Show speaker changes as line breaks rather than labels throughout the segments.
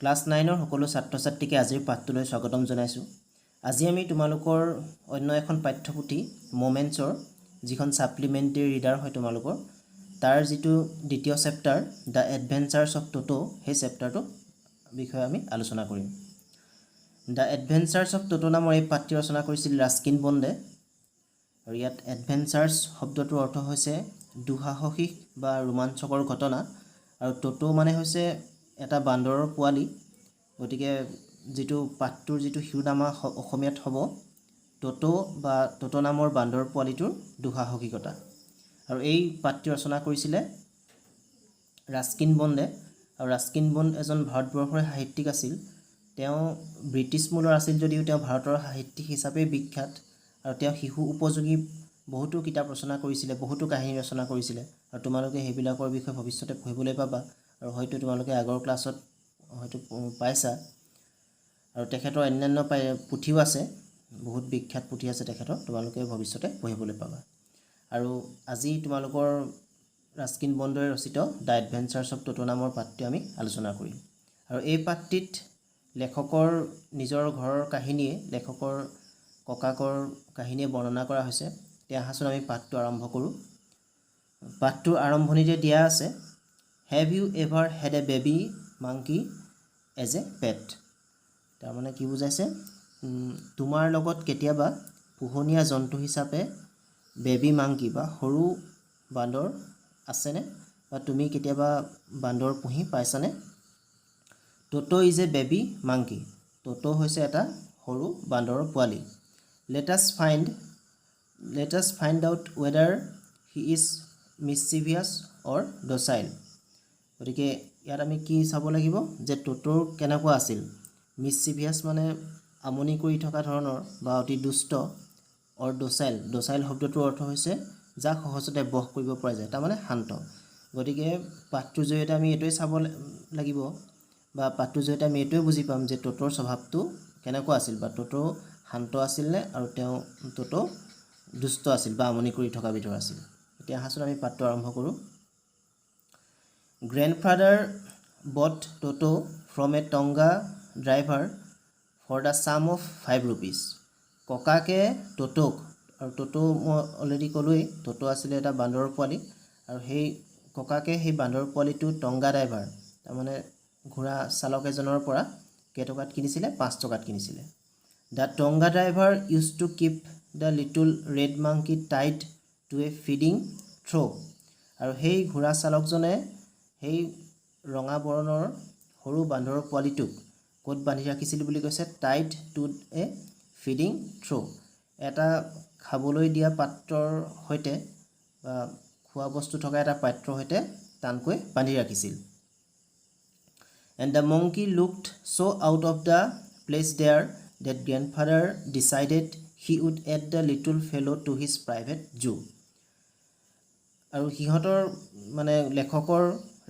Class 9 সকলো ছাত্ৰ ছাত্ৰীকে আজিৰ পাঠটোলৈ স্বাগতম জনাইছোঁ। আজি আমি তোমালোকৰ অন্য এখন পাঠ্যপুথি মোমেন্টছৰ যিখন সাপ্লিমেন্টাৰী ৰিডাৰ হয় তোমালোকৰ তাৰ যিটো দ্বিতীয় চেপ্টাৰ দ্য এডভেঞ্চাৰ্ছ অফ টোটো সেই চেপ্টাৰটো বিষয়ে আমি আলোচনা কৰিম। দ্য এডভেঞ্চাৰ্ছ অফ টোটো নামৰ এই পাঠটি ৰচনা কৰিছিল ৰাস্কিন বণ্ডে। আৰু ইয়াত এডভেঞ্চাৰ্ছ শব্দটোৰ অৰ্থ হৈছে দুঃসাহসিক বা ৰোমাঞ্চকৰ ঘটনা, আৰু টোটো মানে হৈছে এটা বান্দৰৰ পোৱালি। গতিকে যিটো পাঠটোৰ যিটো শিৰোনামা অসমীয়াত হ'ব টোটো বা টোটো নামৰ বান্দৰ পোৱালিটোৰ দুঃসাহসিকতা। আৰু এই পাঠটি ৰচনা কৰিছিলে ৰাস্কিন বণ্ডে। আৰু ৰাস্কিন বণ্ড এজন ভাৰতবৰ্ষৰ সাহিত্যিক আছিল। তেওঁ ব্ৰিটিছ মূলৰ আছিল যদিও তেওঁ ভাৰতৰ সাহিত্যিক হিচাপে বিখ্যাত। আৰু তেওঁ শিশু উপযোগী বহুতো কিতাপ ৰচনা কৰিছিলে, বহুতো কাহিনী ৰচনা কৰিছিলে। আৰু তোমালোকে সেইবিলাকৰ বিষয়ে ভৱিষ্যতে পঢ়িবলৈ পাবা, আৰু হয়তো তোমালোকে আগৰ ক্লাছত হয়তো পাইছা। আৰু তেখেতৰ অন্যান্য পুথিও আছে, বহুত বিখ্যাত পুথি আছে তেখেতৰ, তোমালোকে ভৱিষ্যতে পঢ়িবলৈ পাবা। আৰু আজি তোমালোকৰ ৰাস্কিন বণ্ডে ৰচিত দ্য এডভেঞ্চাৰ্ছ অফ টোটো নামৰ পাঠটি আমি আলোচনা কৰিম। আৰু এই পাঠটিত লেখকৰ নিজৰ ঘৰৰ কাহিনীয়ে, লেখকৰ ককাকৰ কাহিনীয়ে বৰ্ণনা কৰা হৈছে। এতিয়া আহাচোন আমি পাঠটো আৰম্ভ কৰোঁ। পাঠটোৰ আৰম্ভণিতে দিয়া আছে, have you ever had a baby monkey as a pet. তাৰমানে কি বুজাইছে, তোমাৰ লগত কেতিয়াবা পোহনীয়া জন্তু হিচাপে বেবী মাংকি বা সৰু বান্দৰ আছেনে, বা তুমি কেতিয়াবা বান্দৰ পুহি পাইছানে? Toto is a baby monkey. Toto হৈছে এটা সৰু বান্দৰৰ পোৱালি। Let us find out whether he is mischievous or docile. গতিকে ইয়াত আমি কি চাব লাগিব যে টোটোৰ কেনেকুৱা আছিল। মিছচিভিয়াছ মানে আমনি কৰি থকা ধৰণৰ বা অতি দুষ্ট, অৰ ডচাইল শব্দটোৰ অৰ্থ হৈছে যাক সহজতে বশ কৰিব পৰা যায়, তাৰমানে শান্ত। গতিকে পাঠটোৰ জৰিয়তে আমি এইটোৱে চাব লাগিব, বা পাঠটোৰ জৰিয়তে আমি এইটোৱে বুজি পাম যে টোটোৰ স্বভাৱটো কেনেকুৱা আছিল, বা টোটো শান্ত আছিল নে, আৰু টোটো দুষ্ট আছিল বা আমনি কৰি থকা বিধৰ আছিল। এতিয়া আহাচোন আমি পাঠটো আৰম্ভ কৰোঁ। Grandfather bought Toto from a tonga driver for the sum of 5 rupees। ককাকে টোটোক, আৰু টোটো মই অলৰেডি ক'লোৱেই, টোটো আছিলে এটা বান্দৰৰ পোৱালি। আৰু সেই ককাকে সেই বান্দৰ পোৱালিটো টংগা ড্ৰাইভাৰ, তাৰমানে ঘোঁৰা চালক এজনৰ পৰা কেইটকাত কিনিছিলে? 5 টকাত কিনিছিলে। The tonga driver used to keep the little red monkey tied to a feeding trough'. আৰু সেই ঘোঁৰা চালকজনে সেই ৰঙা বৰণৰ সৰু বান্দৰৰ পোৱালিটোক ক'ত বান্ধি ৰাখিছিল বুলি কৈছে? Tied to a feeding trough', এটা খাবলৈ দিয়া পাত্ৰৰ সৈতে বা খোৱা বস্তু থকা এটা পাত্ৰৰ সৈতে টানকৈ বান্ধি ৰাখিছিল। And the monkey looked so' out of the place there that grandfather decided he would add the little fellow' to his private zoo. আৰু সিহঁতৰ মানে লেখকৰ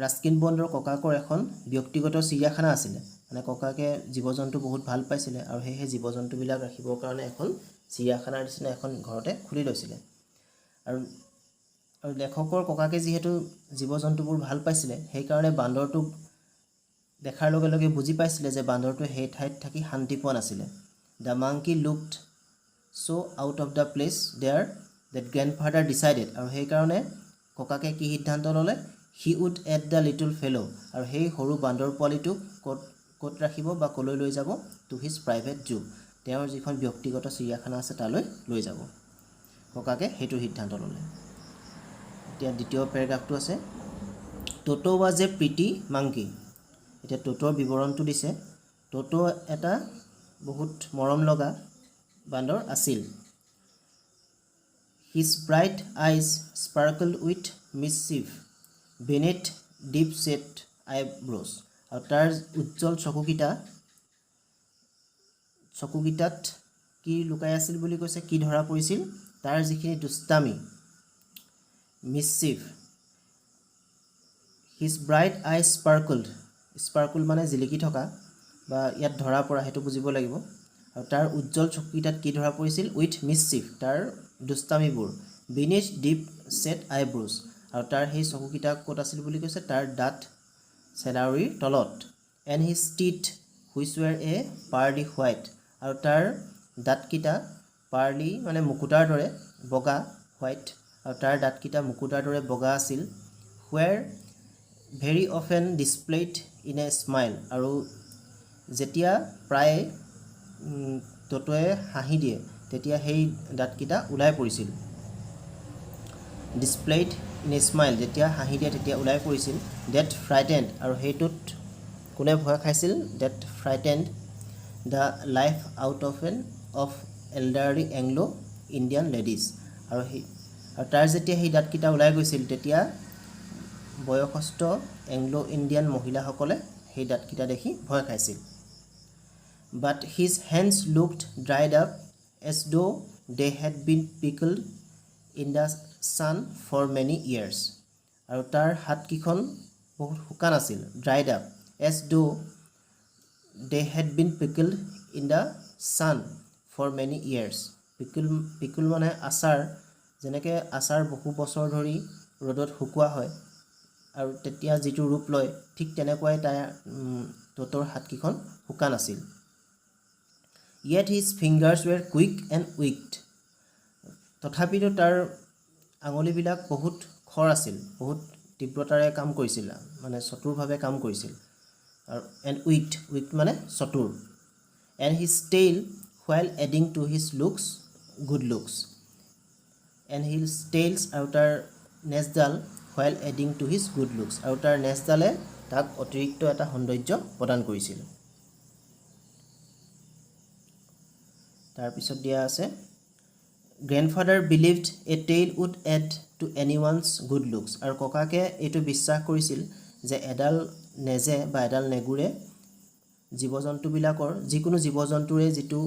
ৰাস্কিন বণ্ডৰ ককাকৰ এখন ব্যক্তিগত চিৰিয়াখানা আছিলে। মানে ককাকে জীৱ জন্তু বহুত ভাল পাইছিলে, আৰু সেই জীৱ জন্তুবিলাক ৰাখিবৰ কাৰণে এখন চিৰিয়াখানাৰ নিচিনা এখন ঘৰতে খুলি লৈছিলে। আৰু লেখকৰ ককাকে যিহেতু জীৱ জন্তুবোৰ ভাল পাইছিলে, সেইকাৰণে বান্দৰটোক দেখাৰ লগে লগে বুজি পাইছিলে যে বান্দৰটোৱে সেই ঠাইত থাকি শান্তি পোৱা নাছিলে। The monkey looked so' out of the place there that grandfather decided. আৰু সেইকাৰণে ককাকে কি সিদ্ধান্ত ল'লে? He would add the little fellow', আৰু সেই সৰু বান্দৰ পোৱালিটোক ক'ত ৰাখিব বা ক'লৈ লৈ যাব? টু হিজ প্ৰাইভেট জু, তেওঁৰ যিখন ব্যক্তিগত চিৰিয়াখানা আছে তালৈ লৈ যাব। ককাকে সেইটো সিদ্ধান্ত ল'লে। এতিয়া দ্বিতীয় পেৰাগ্ৰাফটো আছে, টোটো ৱাজ এ প্ৰিটি মাংকি। এতিয়া টোটোৰ বিৱৰণটো দিছে। টোটো এটা বহুত মৰম লগা বান্দৰ আছিল। His bright eyes sparkled with mischief beneath deep set eyebrows. আৰু তাৰ উজ্জ্বল চকুকেইটাত কি লুকাই আছিল বুলি কৈছে? কি ধৰা পৰিছিল? তাৰ যিখিনি দুষ্টামি, মিছচিভ। হিজ ব্ৰাইট আইজ স্পাৰ্কল মানে জিলিকি থকা, বা ইয়াত ধৰা পৰা, সেইটো বুজিব লাগিব। আৰু তাৰ উজ্জ্বল চকুকেইটাত কি ধৰা পৰিছিল? উইথ মিছচিভ, তাৰ দুষ্টামিবোৰ। বিনিথ ডিপ ছেট আইব্ৰ'জ, আৰু তাৰ সেই চকুকেইটা ক'ত আছিল বুলি কৈছে? তাৰ দাঁত চেলাউৰিৰ তলত। and his teeth which were a pearly white আৰু তাৰ দাঁতকেইটা pearly মানে মুকুতাৰ দৰে বগা white আৰু তাৰ দাঁতকেইটা মুকুতাৰ দৰে বগা আছিল were very often displayed in a smile আৰু যেতিয়া প্ৰায় টটোৱে হাঁহি দিয়ে তেতিয়া সেই দাঁতকেইটা ওলাই পৰিছিল displayed in a smile যেতিয়া হাঁহি দিয়ে তেতিয়া ওলাই পৰিছিল that frightened আৰু সেইটোত কোনে ভয় খাইছিল that frightened the life out of elderly Anglo Indian ladies আৰু তাৰ যেতিয়া সেই দাঁতকেইটা ওলাই গৈছিল তেতিয়া বয়সস্থ এংলো ইণ্ডিয়ান মহিলাসকলে সেই দাঁতকেইটা দেখি ভয় খাইছিল but his hands looked dried up as though they had been pickled in the sun for many years আৰু তাৰ হাতকেইখন বহুত শুকান আছিল dried up as though they had been pickled in the sun for many years pickle মানে আচাৰ যেনেকৈ আচাৰ বহু বছৰ ধৰি ৰ'দত শুকোৱা হয় আৰু তেতিয়া যিটো ৰূপ লয় ঠিক তেনেকুৱাই তাৰ টটোৰ হাতকেইখন শুকান আছিল yet his fingers were quick and wicked তথাপিতো তাৰ আঙুলিবিলাক বহুত খৰ আছিল বহুত তীব্ৰতাৰে কাম কৰিছিল মানে চতুৰভাৱে কাম কৰিছিল আৰু and wicked মানে চতুৰ and his tail while adding to his looks good looks and his tails আৰু তাৰ নেজডাল while adding to his good looks আৰু তাৰ নেজডালে তাক অতিৰিক্ত এটা সৌন্দৰ্য প্ৰদান কৰিছিল তাৰ পিছত দিয়া আছে grandfather believed a tail would add to anyone's good looks আৰু ককাকে এইটো বিশ্বাস কৰিছিল যে এডাল নেজে বা এডাল নেগুৰে জীৱ-জন্তুবিলাকৰ যিকোনো জীৱ-জন্তুৰে যিটো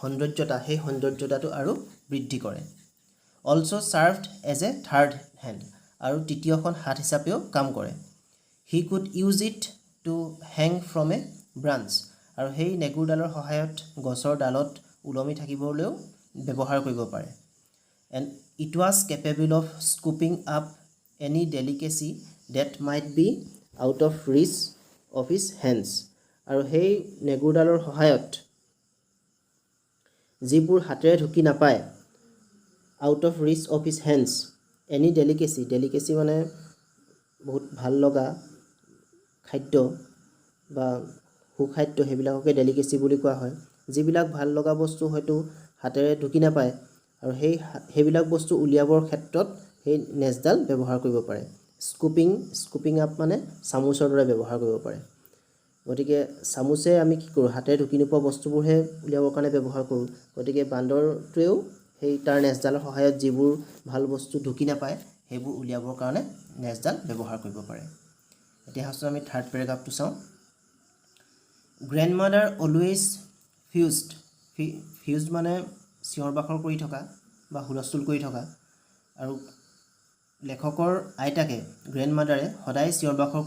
সৌন্দৰ্যতা সেই সৌন্দৰ্যতাটো আৰু বৃদ্ধি কৰে also served as a third hand আৰু তৃতীয়খন হাত হিচাপেও কাম কৰে he could use it to hang from a branch আৰু সেই নেগুৰডালৰ সহায়ত গছৰ ডালত উলমি থাকিবলৈও ব্যৱহাৰ কৰিব পাৰে and it was capable of scooping up any delicacy that might be out of reach of his hands আৰু সেই নেগুৰডালৰ সহায়ত যিবোৰ হাতেৰে ঢুকি নাপায় out of reach of his hands any delicacy মানে বহুত ভাল লগা খাদ্য বা সুখাদ্য সেইবিলাককে ডেলিকেসি বুলি কোৱা হয় যিবিলাক ভাল লগা বস্তু হয়তো হাতেৰে ঢুকি নাপায় আৰু সেইবিলাক বস্তু উলিয়াবৰ ক্ষেত্ৰত সেই নেজডাল ব্যৱহাৰ কৰিব পাৰে স্কুপিং আপ মানে চামুচৰ দৰে ব্যৱহাৰ কৰিব পাৰে গতিকে চামুচে আমি কি কৰোঁ হাতেৰে ঢুকি নোপোৱা বস্তুবোৰহে উলিয়াবৰ কাৰণে ব্যৱহাৰ কৰোঁ গতিকে বান্দৰটোৱেও সেই তাৰ নেজডালৰ সহায়ত যিবোৰ ভাল বস্তু ঢুকি নাপায় সেইবোৰ উলিয়াবৰ কাৰণে নেজডাল ব্যৱহাৰ কৰিব পাৰে এতিয়া হাসু আমি থাৰ্ড পেৰাগ্ৰাফটো চাওঁ grandmother always fused মানে চিঞৰ বাখৰ কৰি থকা বা হুলস্থুল কৰি থকা আৰু লেখকৰ আইতাকে গ্ৰেণ্ডমাদাৰে সদায় চিঞৰ বাখৰ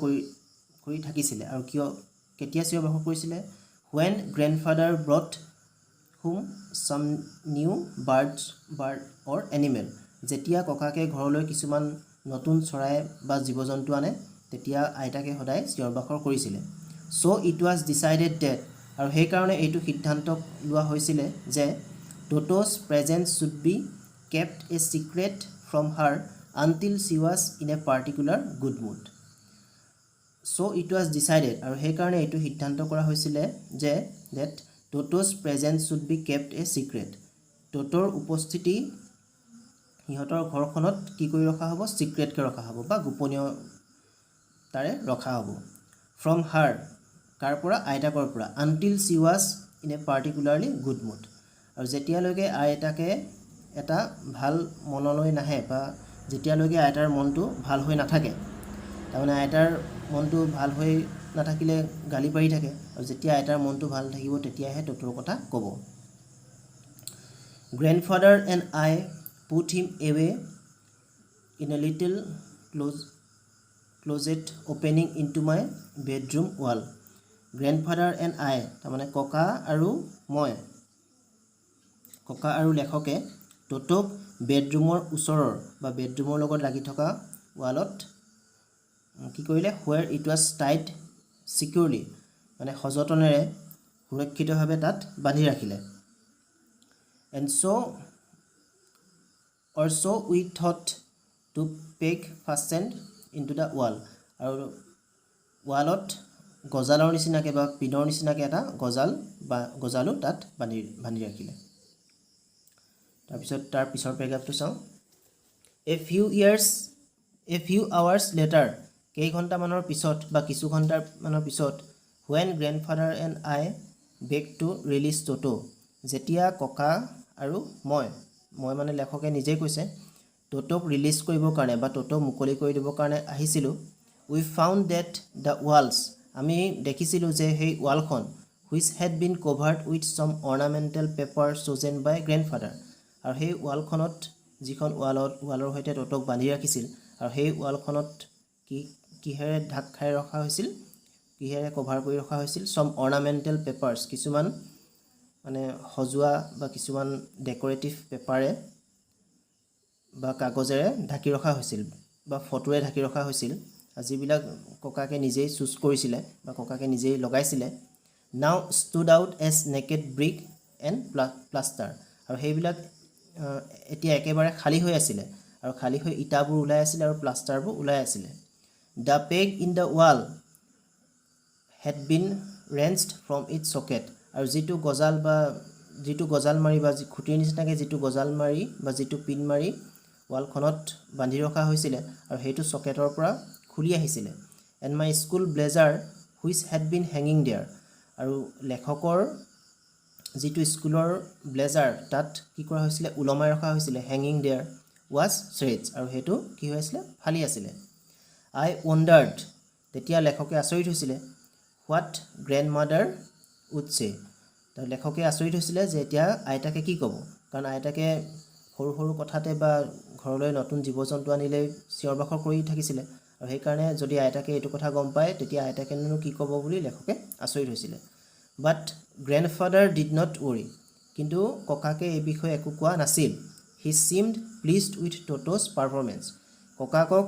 কৰি থাকিছিলে আৰু কেতিয়া চিঞৰ বাখৰ কৰিছিলে when grandfather brought home some new bird or animal যেতিয়া ককাকে ঘৰলৈ কিছুমান নতুন চৰাই বা জীৱ-জন্তু আনে তেতিয়া আইতাকে সদায় চিঞৰ বাখৰ কৰিছিলে so it was decided that আৰু সেই কাৰণে এইটো সিদ্ধান্ত লোৱা হৈছিল যে Toto's presence should be kept a secret from her until she was in a particular good mood so it was decided আৰু সেই কাৰণে এইটো সিদ্ধান্ত কৰা হৈছিল যে that Toto's presence should be kept a secret Totoৰ উপস্থিতি ইহঁতৰ ঘৰখনত কি কৰি ৰখা হ'ব সিক্ৰেটকৈ ৰখা হ'ব বা গোপনীয়তাৰে ৰখা হ'ব from her কাৰ পৰা আইতাকৰ পৰা until she was in a particularly good mood আৰু যেতিয়ালৈকে আইতাকে এটা ভাল মনলৈ নাহে বা যেতিয়ালৈকে আইতাৰ মনটো ভাল হৈ নাথাকে তাৰমানে আইতাৰ মনটো ভাল হৈ নাথাকিলে গালি পাৰি থাকে আৰু যেতিয়া আইতাৰ মনটো ভাল থাকিব তেতিয়াহে টটোৰ কথা ক'ব grandfather and I put him away in a little closet opening into my bedroom wall grandfather and I তাৰমানে ককা আৰু লেখকে টটোক বেডৰুমৰ ওচৰৰ বা বেডৰুমৰ লগত লাগি থকা ৱালত কি কৰিলে where it was tied securely মানে সযতনেৰে সুৰক্ষিতভাৱে তাত বান্ধি ৰাখিলে and so we thought to peg fastened into the wall আৰু ৱালত গজালৰ নিচিনাকৈ বা পিনৰ নিচিনাকৈ এটা গজালো তাত বান্ধি ৰাখিলে তাৰপিছত তাৰ পিছৰ পেৰাগ্ৰাফটো চাওঁ a few hours later কেইঘণ্টামানৰ পিছত বা কিছু ঘণ্টামানৰ পিছত when grandfather and I begged to release Toto যেতিয়া ককা আৰু মই মানে লেখকে নিজেই কৈছে টটোক ৰিলিজ কৰিবৰ কাৰণে বা টটো মুকলি কৰি দিবৰ কাৰণে আহিছিলোঁ we found that the walls আমি দেখিছিলোঁ যে সেই ৱালখন which had been covered with some ornamental paper chosen by grandfather আৰু সেই ৱালখনত যিখন ৱালৰ সৈতে টটোক বান্ধি ৰাখিছিল আৰু সেই ৱালখনত কিহেৰে ঢাক খাই ৰখা হৈছিল কিহেৰে কভাৰ কৰি ৰখা হৈছিল some ornamental papers কিছুমান মানে সজোৱা বা কিছুমান ডেকোৰেটিভ পেপাৰে বা কাগজেৰে ঢাকি ৰখা হৈছিল বা ফটোৰে ঢাকি ৰখা হৈছিল যিবিলাক ককাকে নিজেই চুজ কৰিছিলে বা ককাকে নিজেই লগাইছিলে now stood out as naked brick and plaster আৰু সেইবিলাক এতিয়া একেবাৰে খালী হৈ আছিলে আৰু খালী হৈ ইটাবোৰ ওলাই আছিল আৰু প্লাষ্টাৰবোৰ ওলাই আছিলে the peg in the wall had been wrenched from its socket আৰু যিটো গজাল মাৰি বা খুঁটিৰ নিচিনাকৈ যিটো গজাল মাৰি বা যিটো পিন মাৰি ৱালখনত বান্ধি ৰখা হৈছিলে আৰু সেইটো চকেটৰ পৰা খুলি আহিছিলে and my school blazer which had been hanging there আৰু লেখকৰ যিটো স্কুলৰ ব্লেজাৰ তাত কি কৰা হৈছিলে উলমাই ৰখা হৈছিলে hanging there was shreds আৰু সেইটো কি হৈছিলে ফালি আছিলে I wondered তেতিয়া লেখকে আচৰিত হৈছিলে what grandmother would say তাৰ লেখকে আচৰিত হৈছিলে যে এতিয়া আইতাকে কি ক'ব কাৰণ আইতাকে সৰু কথাতে বা ঘৰলৈ নতুন জীৱ জন্তু আনিলে চিঞৰ বাখৰ কৰি থাকিছিলে আৰু সেইকাৰণে যদি আইতাকে এইটো কথা গম পায় তেতিয়া আইতাকেনো কি ক'ব বুলি লেখকে আচৰিত হৈছিলে but grandfather did not worry কিন্তু ককাকে এই বিষয়ে একো কোৱা নাছিল he seemed pleased with Toto's performance ককাকক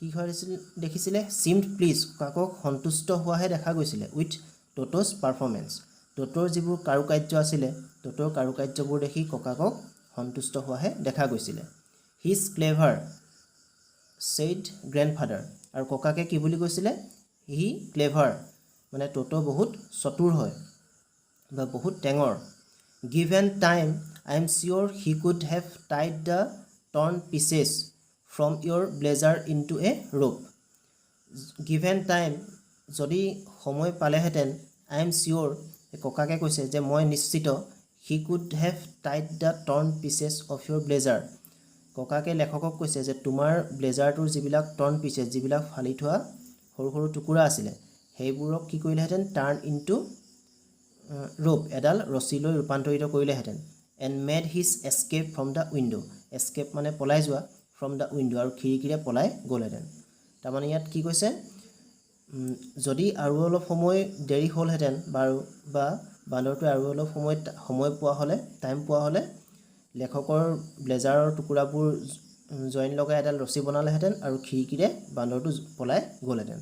কি হৈছিল দেখিছিলে seemed pleased ককাকক সন্তুষ্ট হোৱাহে দেখা গৈছিলে with Toto's performance টটোৰ যিবোৰ কাৰুকাৰ্য আছিলে টটোৰ কাৰুকাৰ্যবোৰ দেখি ককাকক সন্তুষ্ট হোৱাহে দেখা গৈছিলে he is clever said grandfather আৰু ককাকে কি বুলি কৈছিলে he clever মানে টটো বহুত চতুৰ হয় বা বহুত টেঙৰ given time I am sure he could have tied the torn pieces from your blazer into a rope given time যদি সময় পালেহেঁতেন I am sure ককাকে কৈছে যে মই নিশ্চিত he could have tied the torn pieces of your blazer ককাকে লেখকক কৈছে যে তোমাৰ ব্লেজাৰটোৰ যিবিলাক টৰ্ন পিচেছ যিবিলাক ফালি থোৱা সৰু টুকুৰা আছিলে সেইবোৰক কি কৰিলেহেঁতেন টাৰ্ন ইনটু ৰোপ এডাল ৰছীলৈ ৰূপান্তৰিত কৰিলেহেঁতেন and made his escape from the window escape মানে পলাই যোৱা from the window আৰু খিৰিকীৰে পলাই গ'লহেঁতেন তাৰমানে ইয়াত কি কৈছে যদি আৰু অলপ সময় দেৰি হ'লহেঁতেন বা বান্দৰটোৱে আৰু অলপ সময় পোৱা হ'লে টাইম পোৱা হ'লে লেখকৰ ব্লেজাৰৰ টুকুৰাবোৰ জইন লগাই এডাল ৰছী বনালেহেঁতেন আৰু খিৰিকীৰে বান্দৰটো পলাই গ'লহেঁতেন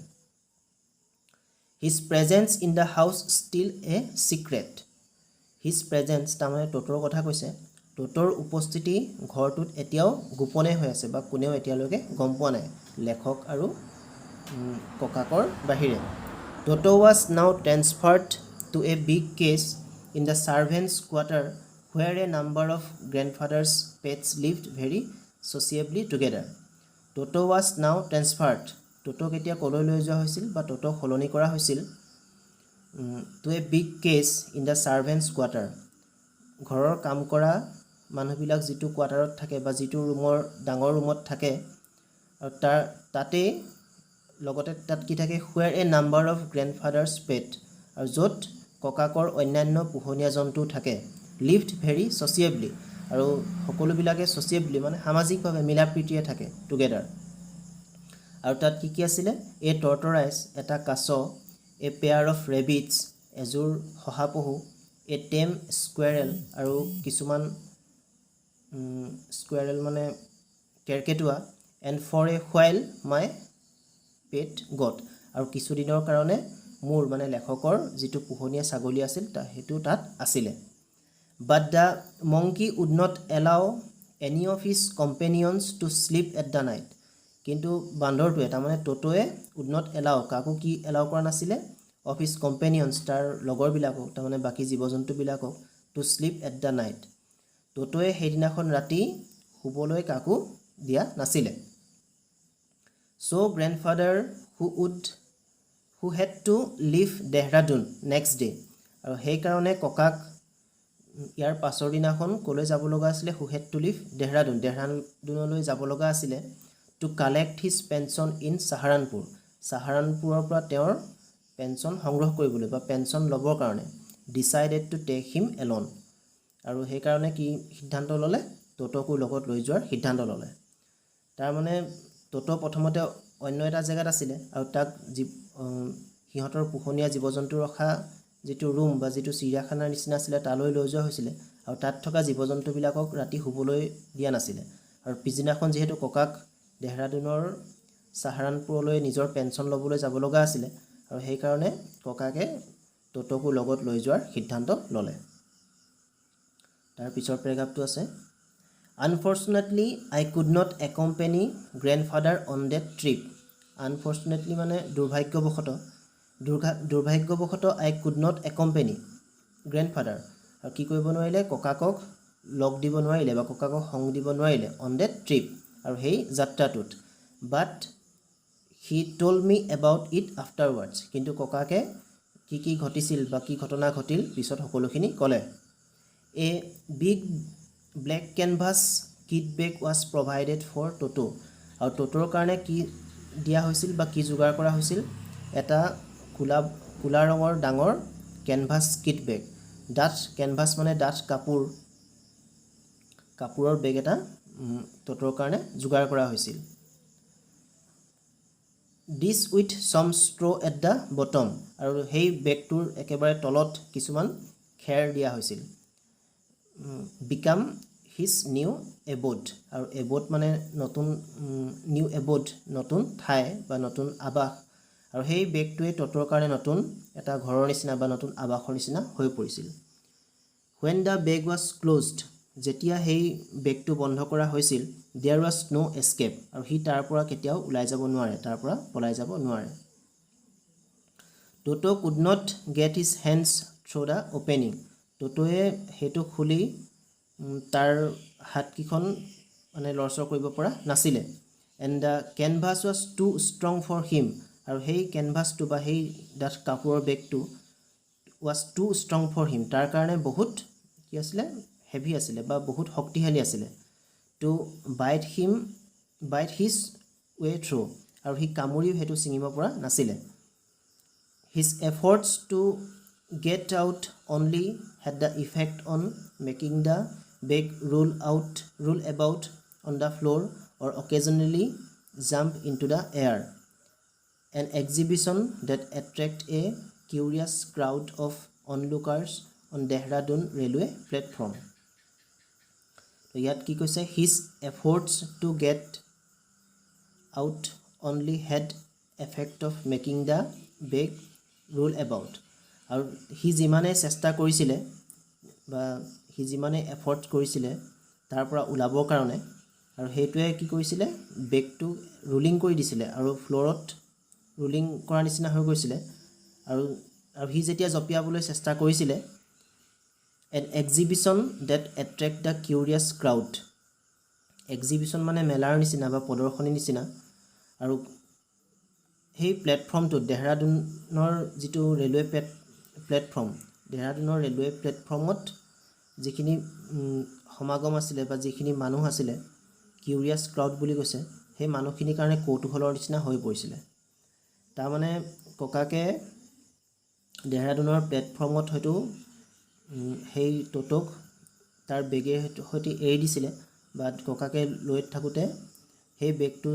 his presence in the house still a secret his presence তাৰমানে টটোৰ কথা কৈছে টটোৰ উপস্থিতি ঘৰটোত এতিয়াও গোপনে হৈ আছে বা কোনেও এতিয়ালৈকে গম পোৱা নাই লেখক আৰু ককাকৰ বাহিৰে Toto was now transferred to a big case in the servants' quarter where a number of grandfather's pets lived very sociably together. Toto was now transferred. Toto কেতিয়া কলৈ লৈ যোৱা হৈছিল বা Toto সলনি কৰা হৈছিল to a big case in the servants' quarter. ঘৰৰ কাম কৰা মানুহবিলাক যিটো কোৱাৰ্টাৰত থাকে বা যিটো ডাঙৰ ৰুমত থাকে আৰু তাতে লগতে তাত কি থাকে where a number of grandfather's pet আৰু য'ত ককাকৰ অন্যান্য পোহনীয়া জন্তু থাকে lived very sociably আৰু সকলোবিলাকে sociably মানে সামাজিকভাৱে মিলাপ্ৰীতিৰে থাকে together আৰু তাত কি আছিলে a tortoise এটা কাছ a pair of rabbits এযোৰ শহাপহু a tame squirrel আৰু কিছুমান squirrel মানে কেৰকেটুৱা and for a while my pet goat আৰু কিছুদিনৰ কাৰণে মূৰ মানে লেখকৰ যিটো পোহনীয়া ছাগলী আছিল সেইটো তাত আছিলে but the monkey would not allow any of his companions to sleep at the night কিন্তু বান্দৰটোৱে তাৰমানে টটোৱে would not allow কাকো কি এলাউ কৰা নাছিলে of his companions তাৰ লগৰবিলাকক তাৰমানে বাকী জীৱ-জন্তুবিলাকক to sleep at the night টটোৱে সেইদিনাখন ৰাতি শুবলৈ কাকো দিয়া নাছিলে so grandfather who had to leave Dehradun next day আৰু সেই কাৰণে ককাক ইয়াৰ পাছৰ দিনাখন কলৈ যাব লগা আছিলে who had to leave দেহৰাদুনলৈ যাব লগা আছিলে to collect his pension in Saharanpurৰ পৰা তেওঁৰ পেনশন সংগ্ৰহ কৰিবলৈ বা পেনশন ল'বৰ কাৰণে decided to take him alone আৰু সেই কাৰণে কি সিদ্ধান্ত ল'লে টটোকো লগত লৈ যোৱাৰ সিদ্ধান্ত ল'লে তাৰ মানে টটো প্ৰথমতে অন্য এটা জেগাত আছিলে আৰু তাক সিহঁতৰ পোহনীয়া জীৱ-জন্তু ৰখা যেটো ৰুম বা যেটো চিৰিয়াখানাৰ নিচিনা আছিল তালৈ লৈ যোৱা হৈছিল আৰু তাত থকা জীৱ-জন্তুবিলাকক ৰাতি শুবলৈ দিয়া নাছিল আৰু পিছদিনাখন যেহেতু ককাক দেহৰাদুনৰ সাহাৰানপুৰলৈ নিজৰ পেনশন ল'বলৈ যাব লগা আছিল আৰু সেই কাৰণে ককাকে টটোকো লগত লৈ যোৱাৰ সিদ্ধান্ত ল'লে তাৰ পিছৰ পেৰাগ্ৰাফটো আছে Unfortunately I could not accompany grandfather on that trip Unfortunately মানে দুৰ্ভাগ্যবশতঃ I could not accompany grandfather আৰু কি কৰিব নোৱাৰিলে ককাকক লগ দিব নোৱাৰিলে বা ককাকক সংগ দিব নোৱাৰিলে on that trip আৰু সেই যাত্ৰাটোত but he told me about it afterwards কিন্তু ককাকে কি ঘটিছিল বা কি ঘটনা ঘটিল পিছত সকলোখিনি ক'লে A big black canvas kit bag was provided for Toto আৰু টটোৰ কাৰণে কি দিয়া হৈছিল বা কি যোগাৰ কৰা হৈছিল এটা কুলা ৰঙৰ ডাঙৰ কেনভাছ কিট বেগ ডাঠ কেনভাছ মানে ডাঠ কাপোৰৰ বেগ এটা টটোৰ কাৰণে যোগাৰ কৰা হৈছিল This with some straw at the bottom আৰু সেই বেগটোৰ একেবাৰে তলত কিছুমান খেৰ দিয়া হৈছিল become his new abode আৰু abode মানে নতুন new abode নতুন ঠাই বা নতুন আবাস আৰু সেই বেগটোৱে টটোৰ কাৰণে নতুন এটা ঘৰৰ নিচিনা বা নতুন আবাসৰ নিচিনা হৈ পৰিছিল when the bag was closed যেতিয়া সেই বেগটো বন্ধ কৰা হৈছিল there was no escape আৰু হি তাৰ পৰা কেতিয়াও ওলাই যাব নোৱাৰে তাৰ পৰা পলাই যাব নোৱাৰে Toto could not get his hands through the opening টটোৱে হেতু খুলি তাৰ হাতকিখন মানে লৰচৰ কৰিব পৰা নাছিলে and the canvas was too strong for him আৰু সেই কেনভাছটো বা সেই ডাঠ কাপোৰৰ বেগটো was too strong for him তাৰ কাৰণে বহুত কি আছিল হেভি আছিল বা বহুত শক্তিশালী আছিল to bite his way through আৰু হি কামুৰিও হেতু ছিঙিব পৰা নাছিলে his efforts to get out only had the effect on making the bag roll about on the floor or occasionally jump into the air an exhibition that attract a curious crowd of onlookers on Dehradun railway platform তো ইয়াত কি কৈছে his efforts to get out only had effect of making the bag roll about আৰু হি যিমানে চেষ্টা কৰিছিলে বা হি যিমানে এফৰ্ট কৰিছিলে তাৰ পৰা ওলাবৰ কাৰণে আৰু হেতুৱে কি কৰিছিলে বেগটো ৰোলিং কৰি দিছিলে আৰু ফ্লোৰত ৰোলিং কৰা নিচিনা হৈ গৈছিলে আৰু হি যেতিয়া জপিয়াবলৈ চেষ্টা কৰিছিলে an exhibition that attract the curious crowd exhibition মানে মেলাৰ নিচিনা বা প্ৰদৰ্শনী নিচিনা আৰু সেই প্লেটফৰ্মটো দেহৰাদুনৰ যিটো ৰেলৱে প্লেটফৰ্ম দেহৰাদুনৰ ৰেলৱে প্লেটফৰ্মত যিখিনি সমাগম আছিলে বা যিখিনি মানুহ আছিলে কিউৰিয়াছ ক্ৰাউড বুলি কৈছে সেই মানুহখিনিৰ কাৰণে কৌতুহলৰ নিচিনা হৈ পৰিছিলে তাৰ মানে ককাকে দেহৰাদুনৰ প্লেটফৰ্মত হয়তো সেই টটোক তাৰ বেগে হয়তো এৰি দিছিলে বা ককাকে লৈ থাকোতে সেই বেগটো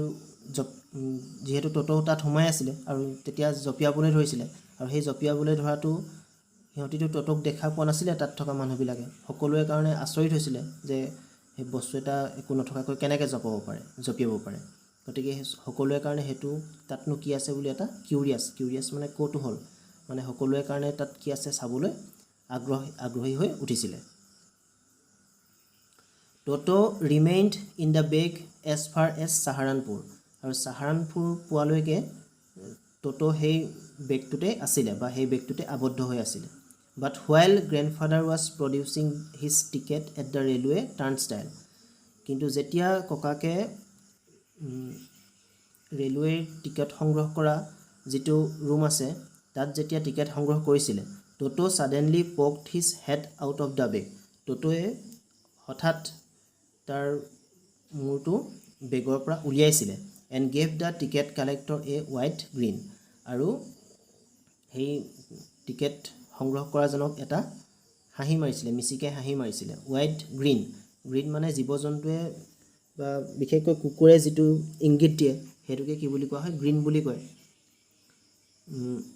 যেহেতু টটো তাত সোমাই আছিল আৰু তেতিয়া জপিয়াবলৈ ধৰিছিলে আৰু সেই জপিয়াবলৈ ধৰাটো সিহঁতিটো টটোক দেখা পোৱা নাছিলে তাত থকা মানুহবিলাকে সকলোৰে কাৰণে আচৰিত হৈছিলে যে এই বস্তু এটা একো নথকাকৈ কেনেকৈ জপিয়াব পাৰে গতিকে সকলোৰে কাৰণে হেতু তাতনো কি আছে বুলি এটা কিউৰিয়াছ মানে কৌতুহল মানে সকলোৰে কাৰণে তাত কি আছে চাবলৈ আগ্ৰহী হৈ উঠিছিলে Toto remained in the bag as far as Saharanpur আৰু সাহাৰানপুৰ পোৱালৈকে টোটো সেই বেগটোতে আছিলে বা সেই বেগটোতে আবদ্ধ হৈ আছিলে but while grandfather was producing his ticket at the railway turnstile কিন্তু যেতিয়া ককাকে ৰেলৱেৰ টিকেট সংগ্ৰহ কৰা যিটো ৰুম আছে তাত যেতিয়া টিকেট সংগ্ৰহ কৰিছিলে Toto suddenly poked his head out of the bag টোটোৱে হঠাৎ তাৰ মূৰটো বেগৰ পৰা উলিয়াইছিলে and gave the ticket collector a wide grin আৰু সেই টিকেট সংগ্ৰহ কৰাজনক এটা হাঁহি মাৰিছিলে মিচিকে হাঁহি মাৰিছিলে ৱাইট গ্ৰীণ মানে জীৱ জন্তুৱে বা বিশেষকৈ কুকুৰে যিটো ইংগিত দিয়ে সেইটোকে কি বুলি কোৱা হয় গ্ৰীণ বুলি কয়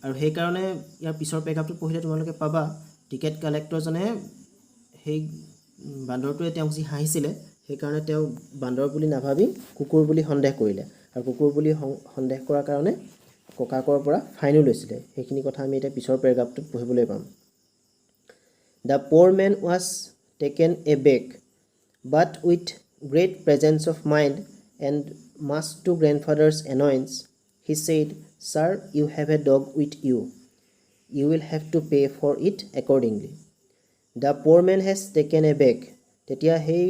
আৰু সেইকাৰণে ইয়াৰ পিছৰ পেগাপটো পঢ়িলে তোমালোকে পাবা টিকেট কালেক্টৰজনে সেই বান্দৰটোৱে তেওঁক যি হাঁহিছিলে সেইকাৰণে তেওঁ বান্দৰ বুলি নাভাবি কুকুৰ বুলি সন্দেহ কৰিলে আৰু কুকুৰ বুলি সন্দেহ কৰাৰ কাৰণে ককাকৰ পৰা ফাইনো লৈছিলে সেইখিনি কথা আমি এতিয়া পিছৰ পেৰাগ্ৰাফটোত পঢ়িবলৈ পাম the poor man was taken aback but with great presence of mind and much to grandfather's annoyance he said sir you have a dog with you will have to pay for it accordingly the poor man has taken aback তেতিয়া সেই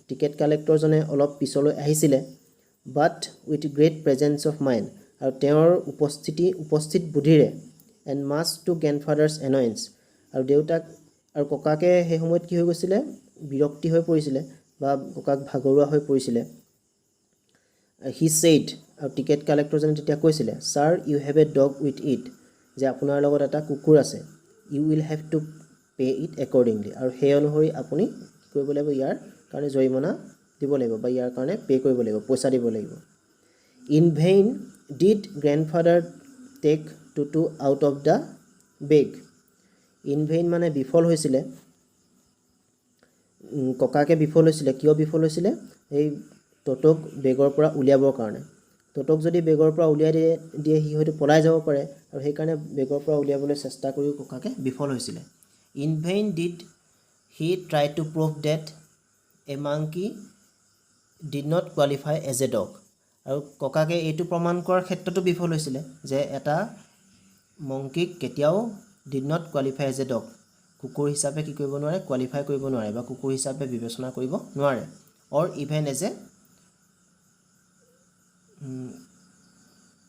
ticket কালেক্টৰজনে অলপ পিছলৈ আহিছিলে but with great presence of mind আৰু তেওঁৰ উপস্থিত বুদ্ধিৰে এণ্ড মাছ টু গ্ৰেণ্ডফাদাৰ্ছ এনয়ন্স আৰু দেউতাক আৰু ককাকে সেই সময়ত কি হৈ গৈছিলে বিৰক্তি হৈ পৰিছিলে বা ককাক ভাগৰুৱা হৈ পৰিছিলে হি ছেইড আৰু টিকেট কালেক্টৰজনে তেতিয়া কৈছিলে sir you have a dog with it যে আপোনাৰ লগত এটা কুকুৰ আছে you will have to pay it accordingly আৰু সেই অনুসৰি আপুনি কি কৰিব লাগিব ইয়াৰ কাৰণে জৰিমনা দিব লাগিব বা ইয়াৰ কাৰণে পে কৰিব লাগিব পইচা দিব লাগিব in vain did grandfather take Toto out of the bag in vain মানে বিফল হৈছিলে ককাকে বিফল হৈছিলে কিয় বিফল হৈছিলে এই টোটোক বেগৰ পৰা উলিয়াবৰ কাৰণে টোটোক যদি বেগৰ পৰা উলিয়াই দিয়ে সি হয়তো পলাই যাব পাৰে আৰু সেইকাৰণে বেগৰ পৰা উলিয়াবলৈ চেষ্টা কৰিও ককাকে বিফল হৈছিলে in vain did he try to prove that a monkey did not qualify as a dog আৰু ককাকে এইটো প্ৰমাণ কৰাৰ ক্ষেত্ৰতো বিফল হৈছিলে যে এটা মংকিক কেতিয়াও did not qualify as a dog কুকুৰ হিচাপে কি কৰিব নোৱাৰে কোৱালিফাই কৰিব নোৱাৰে বা কুকুৰ হিচাপে বিবেচনা কৰিব নোৱাৰে অৰ ইভেন এজ এ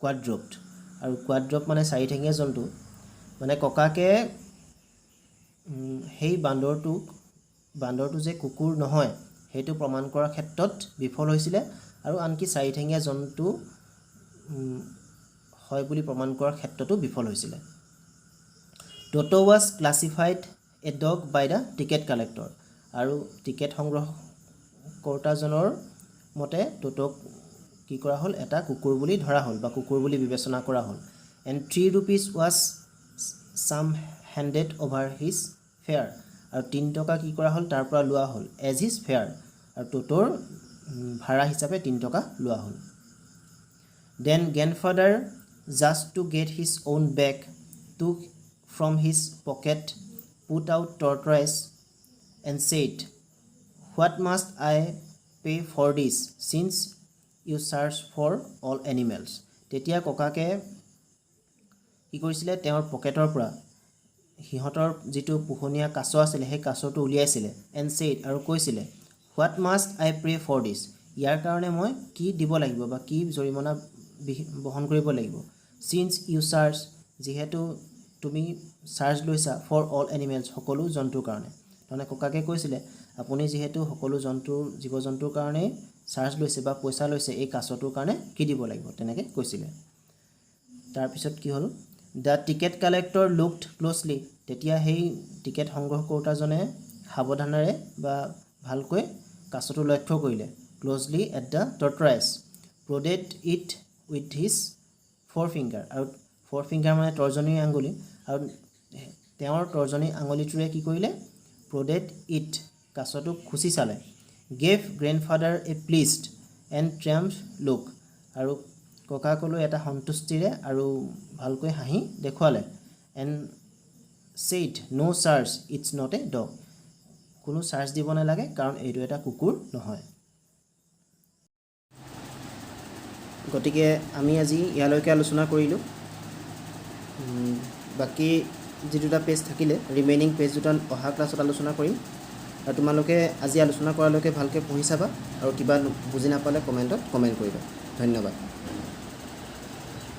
কোৱাড্ৰপ্ট আৰু কোৱাড্ৰপ মানে চাৰিঠেঙীয়া জন্তু মানে ককাকে সেই বান্দৰটো যে কুকুৰ নহয় সেইটো প্ৰমাণ কৰাৰ ক্ষেত্ৰত বিফল হৈছিলে আৰু আনকি চাৰিঠেঙীয়া জন্তু হয় বুলি প্ৰমাণ কৰাৰ ক্ষেত্ৰতো বিফল হৈছিলে Toto was classified a dog by the ticket collector আৰু টিকেট সংগ্ৰহকৰ্তাজনৰ মতে টোটোক কি কৰা হ'ল এটা কুকুৰ বুলি ধৰা হ'ল বা কুকুৰ বুলি বিবেচনা কৰা হ'ল and 3 rupees was some handed over his fare আৰু 3 টকা কি কৰা হ'ল তাৰ পৰা লোৱা হ'ল এজ হিজ ফেয়াৰ আৰু টোটোৰ ভাড়া হিচাপে 3 টকা লোৱা হ'ল then grandfather just to get his own bag took from his pocket put out tortoise and said what must I pay for this since you charge for all animals তেতিয়া ককাকে কি কৰিছিলে তেওঁৰ পকেটৰ পৰা সিহঁতৰ যিটো পোহনীয়া কাছ আছিলে সেই কাছটো উলিয়াইছিলে এণ্ড ছেইড আৰু কৈছিলে what must I pay for this ইয়াৰ কাৰণে মই কি দিব লাগিব বা কি জৰিমনা বহন কৰিব লাগিব চিন্স ইউ চাৰ্জ যিহেতু তুমি চাৰ্জ লৈছা ফৰ অল এনিমেলছ সকলো জন্তুৰ কাৰণে তাৰমানে ককাকে কৈছিলে আপুনি যিহেতু সকলো জীৱ জন্তুৰ কাৰণে চাৰ্জ লৈছে বা পইচা লৈছে এই কাছটোৰ কাৰণে কি দিব লাগিব তেনেকৈ কৈছিলে তাৰপিছত কি হ'ল the ticket collector looked closely তেতিয়া সেই টিকেট সংগ্ৰহ কৰোঁতাজনে সাৱধানেৰে বা ভালকৈ কাছটো লক্ষ্য কৰিলে closely at the tortoise prodded it with his forefinger আৰু ফ'ৰ ফিংগাৰ মানে তৰ্জনী আঙুলি আৰু তেওঁৰ তৰ্জনী আঙুলিটোৰে কি কৰিলে প্ৰডেড ইট কাছটোক খুচি চালে gave grandfather a pleased and triumphant look আৰু ককাকলৈ এটা সন্তুষ্টিৰে আৰু ভালকৈ হাঁহি দেখুৱালে and said no search, it's not a dog. কোনো চাৰ্জ দিব নালাগে কাৰণ এইটো এটা কুকুৰ নহয়। গতিকে আমি আজি ইয়ালৈকে আলোচনা কৰিলোঁ। বাকী যি দুটা পেজ থাকিলে ৰিমেইনিং পেজ দুটা অহা ক্লাছত আলোচনা কৰিম। আৰু তোমালোকে আজি আলোচনা কৰালৈকে ভালকৈ পঢ়ি চাবা আৰু কিবা বুজি নাপালে কমেণ্টত কমেণ্ট কৰিবা। ধন্যবাদ।